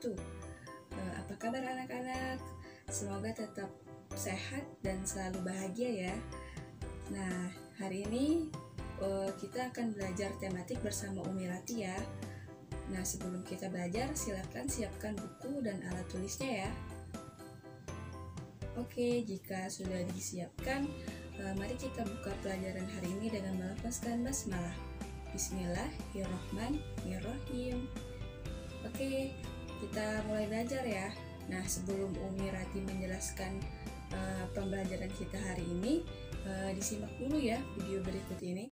wabarakatuh. Apa kabar anak-anak? Semoga tetap sehat dan selalu bahagia ya. Nah, hari ini kita akan belajar tematik bersama Umi Rati ya. Nah, sebelum kita belajar, silakan siapkan buku dan alat tulisnya ya. Oke, jika sudah disiapkan, mari kita buka pelajaran hari ini dengan melafazkan basmalah. Bismillahirrahmanirrahim. Oke, kita mulai belajar ya. Nah, sebelum Umi Rati menjelaskan pembelajaran kita hari ini, disimak dulu ya video berikut ini.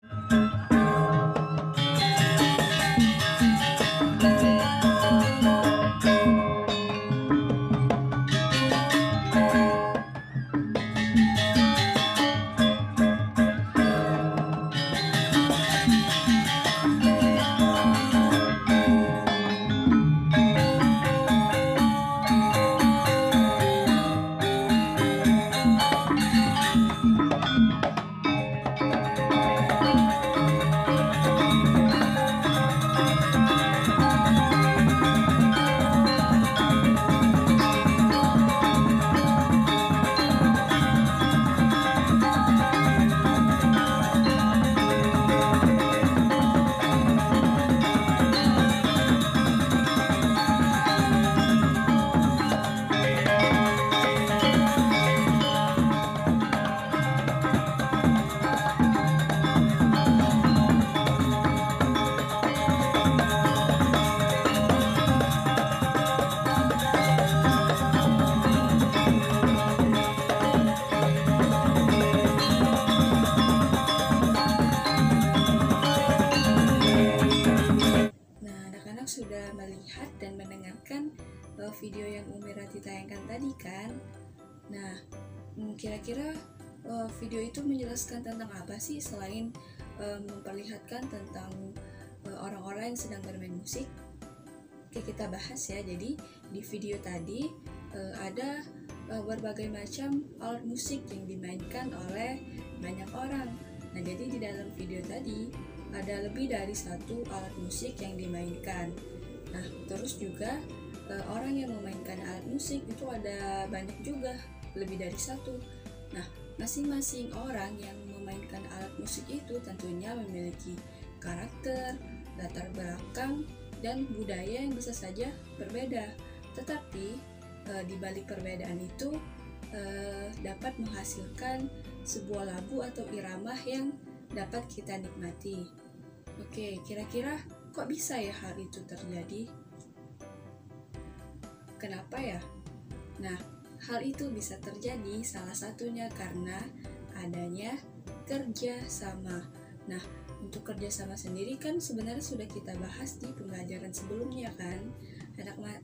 Sudah melihat dan mendengarkan video yang Umi Rati tayangkan tadi kan? Nah, kira-kira video itu menjelaskan tentang apa sih selain memperlihatkan tentang orang-orang yang sedang bermain musik? Oke, kita bahas ya. Jadi di video tadi ada berbagai macam alat musik yang dimainkan oleh banyak orang. Nah, jadi di dalam video tadi ada lebih dari satu alat musik yang dimainkan. Nah, terus juga orang yang memainkan alat musik itu ada banyak juga, lebih dari satu. Nah, masing-masing orang yang memainkan alat musik itu tentunya memiliki karakter, latar belakang, dan budaya yang bisa saja berbeda. Tetapi di balik perbedaan itu dapat menghasilkan sebuah lagu atau irama yang dapat kita nikmati. Oke, kira-kira kok bisa ya hal itu terjadi? Kenapa ya? Nah, hal itu bisa terjadi salah satunya karena adanya kerjasama. Nah, untuk kerjasama sendiri kan sebenarnya sudah kita bahas di pembelajaran sebelumnya kan?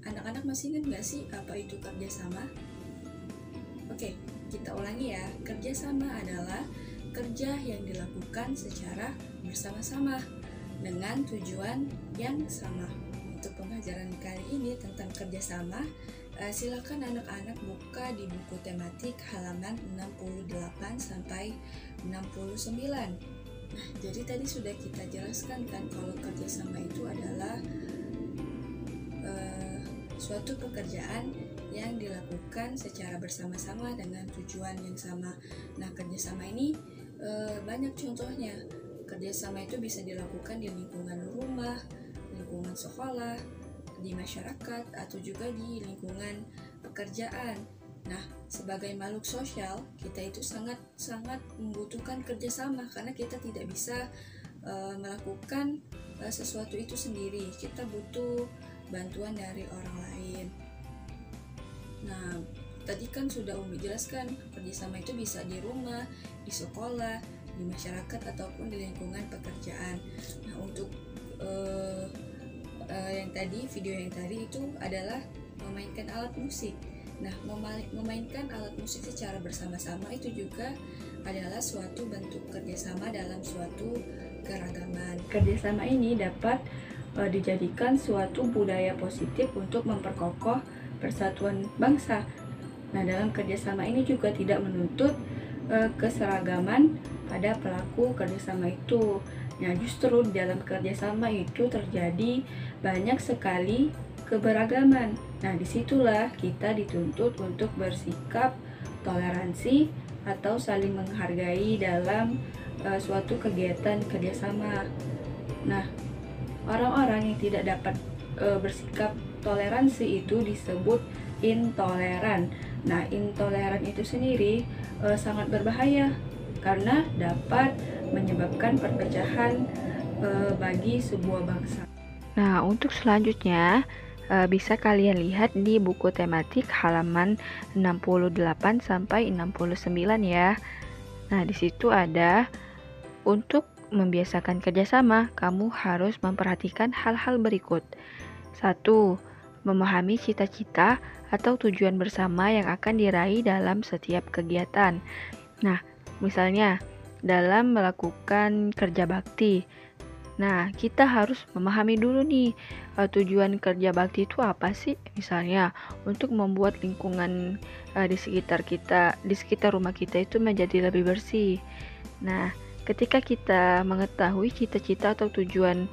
Anak-anak masih ingat nggak sih apa itu kerjasama? Oke, kita ulangi ya. Kerjasama adalah kerja yang dilakukan secara bersama-sama dengan tujuan yang sama. Untuk pembelajaran kali ini tentang kerjasama, silakan anak-anak buka di buku tematik halaman 68 sampai 69. Nah, jadi tadi sudah kita jelaskan kan kalau kerjasama itu adalah suatu pekerjaan yang dilakukan secara bersama-sama dengan tujuan yang sama. Nah, kerjasama ini banyak contohnya. Kerjasama itu bisa dilakukan di lingkungan rumah, lingkungan sekolah, di masyarakat, atau juga di lingkungan pekerjaan. Nah, sebagai makhluk sosial, kita itu sangat membutuhkan kerjasama karena kita tidak bisa melakukan sesuatu itu sendiri. Kita butuh bantuan dari orang lain. Nah, tadi kan sudah Umi jelaskan, kerjasama itu bisa di rumah, di sekolah, di masyarakat, ataupun di lingkungan pekerjaan. Nah, untuk video yang tadi itu adalah memainkan alat musik. Nah, memainkan alat musik secara bersama-sama itu juga adalah suatu bentuk kerjasama dalam suatu keragaman. Kerjasama ini dapat dijadikan suatu budaya positif untuk memperkokoh persatuan bangsa. Nah, dalam kerjasama ini juga tidak menuntut keseragaman pada pelaku kerjasama itu. Nah, justru dalam kerjasama itu terjadi banyak sekali keberagaman. Nah, disitulah kita dituntut untuk bersikap toleransi atau saling menghargai dalam suatu kegiatan kerjasama. Nah, orang-orang yang tidak dapat bersikap toleransi itu disebut intoleran. Nah, intoleran itu sendiri sangat berbahaya karena dapat menyebabkan perpecahan bagi sebuah bangsa. Nah, untuk selanjutnya bisa kalian lihat di buku tematik halaman 68 sampai 69 ya. Nah, di situ ada untuk membiasakan kerjasama, kamu harus memperhatikan hal-hal berikut. 1. Memahami cita-cita atau tujuan bersama yang akan diraih dalam setiap kegiatan. Nah, misalnya dalam melakukan kerja bakti. Nah, kita harus memahami dulu nih tujuan kerja bakti itu apa sih? Misalnya untuk membuat lingkungan di sekitar rumah kita itu menjadi lebih bersih. Nah, ketika kita mengetahui cita-cita atau tujuan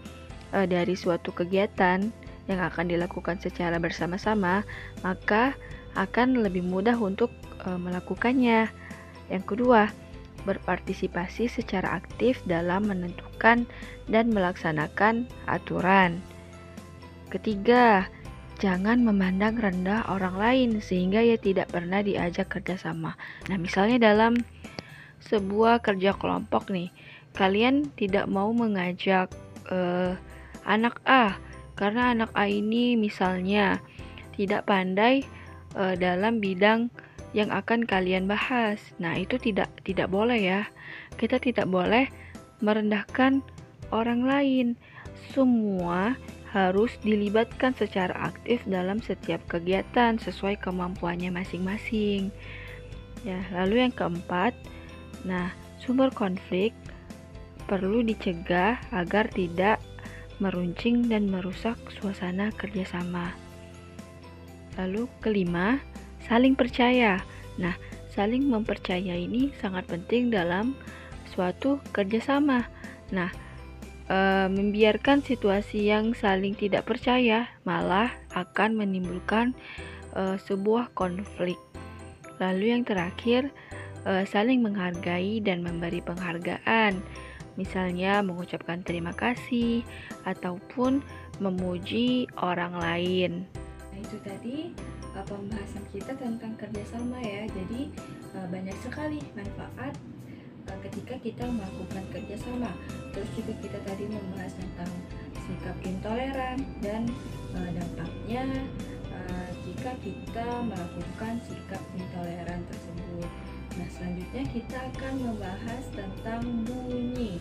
dari suatu kegiatan yang akan dilakukan secara bersama-sama, maka akan lebih mudah untuk melakukannya. Yang kedua, berpartisipasi secara aktif dalam menentukan dan melaksanakan aturan. Ketiga, jangan memandang rendah orang lain sehingga ia tidak pernah diajak kerjasama. Nah, misalnya dalam sebuah kerja kelompok nih, kalian tidak mau mengajak anak A karena anak A ini misalnya tidak pandai dalam bidang yang akan kalian bahas. Nah, itu tidak boleh ya. Kita tidak boleh merendahkan orang lain. Semua harus dilibatkan secara aktif dalam setiap kegiatan sesuai kemampuannya masing-masing. Ya, lalu yang keempat, nah, sumber konflik perlu dicegah agar tidak meruncing dan merusak suasana kerjasama. Lalu kelima, saling percaya. Nah, saling mempercaya ini sangat penting dalam suatu kerjasama. Nah, membiarkan situasi yang saling tidak percaya malah akan menimbulkan sebuah konflik. Lalu yang terakhir, saling menghargai dan memberi penghargaan. Misalnya mengucapkan terima kasih ataupun memuji orang lain. Nah, itu tadi pembahasan kita tentang kerjasama ya. Jadi banyak sekali manfaat ketika kita melakukan kerjasama. Terus juga kita tadi membahas tentang sikap intoleran dan dampaknya jika kita melakukan sikap intoleran tersebut. Nah, selanjutnya kita akan membahas tentang bunyi.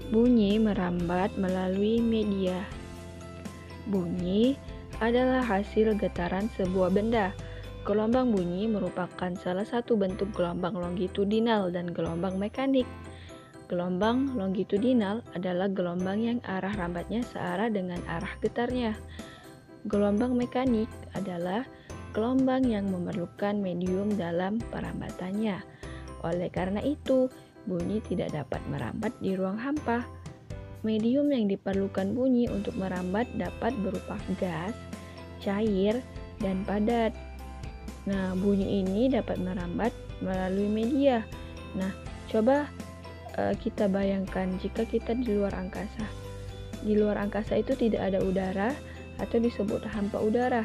Bunyi merambat melalui media. Bunyi adalah hasil getaran sebuah benda. Gelombang bunyi merupakan salah satu bentuk gelombang longitudinal dan gelombang mekanik. Gelombang longitudinal adalah gelombang yang arah rambatnya searah dengan arah getarnya. Gelombang mekanik adalah gelombang yang memerlukan medium dalam perambatannya. Oleh karena itu, bunyi tidak dapat merambat di ruang hampa. Medium yang diperlukan bunyi untuk merambat dapat berupa gas, cair, dan padat. Nah, bunyi ini dapat merambat melalui media. Nah, coba kita bayangkan jika kita di luar angkasa. Di luar angkasa itu tidak ada udara atau disebut hampa udara.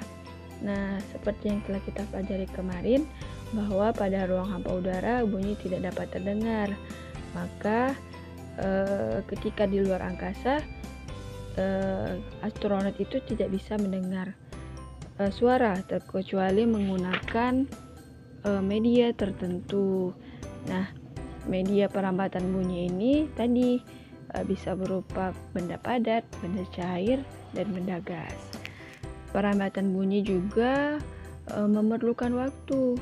Nah, seperti yang telah kita pelajari kemarin, bahwa pada ruang hampa udara bunyi tidak dapat terdengar. Maka ketika di luar angkasa, astronot itu tidak bisa mendengar suara terkecuali menggunakan media tertentu. Nah, media perambatan bunyi ini tadi bisa berupa benda padat, benda cair, dan benda gas. Perambatan bunyi juga memerlukan waktu.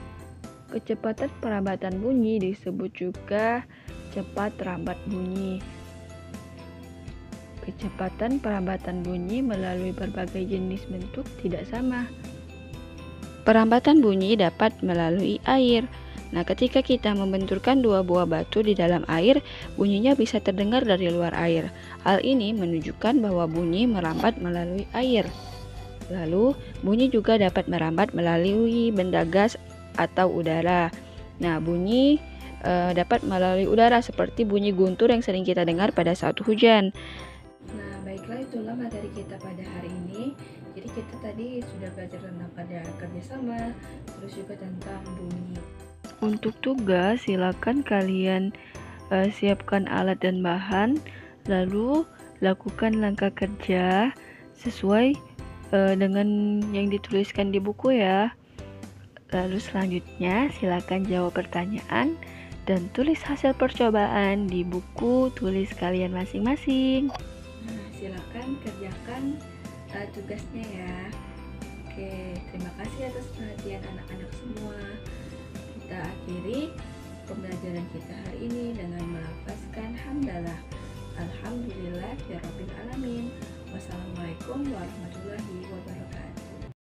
Kecepatan perambatan bunyi disebut juga cepat rambat bunyi. Kecepatan perambatan bunyi melalui berbagai jenis bentuk tidak sama. Perambatan bunyi dapat melalui air, Nah, ketika kita membenturkan dua buah batu di dalam air, bunyinya bisa terdengar dari luar air. Hal ini menunjukkan bahwa bunyi merambat melalui air. Lalu, bunyi juga dapat merambat melalui benda gas atau udara. Nah, bunyi dapat melalui udara seperti bunyi guntur yang sering kita dengar pada saat hujan. Nah, baiklah, itulah materi kita pada hari ini. Jadi kita tadi sudah belajar tentang pada kerjasama, terus juga tentang bunyi. Untuk tugas, silakan kalian siapkan alat dan bahan, lalu lakukan langkah kerja sesuai dengan yang dituliskan di buku ya. Lalu selanjutnya, silakan jawab pertanyaan dan tulis hasil percobaan di buku tulis kalian masing-masing. Nah, silakan kerjakan tugasnya ya. Oke, terima kasih atas perhatian anak-anak semua. Kita akhiri pembelajaran kita hari ini dengan melafazkan hamdalah. Alhamdulillah ya rabbil alamin. Wassalamualaikum warahmatullahi wabarakatuh.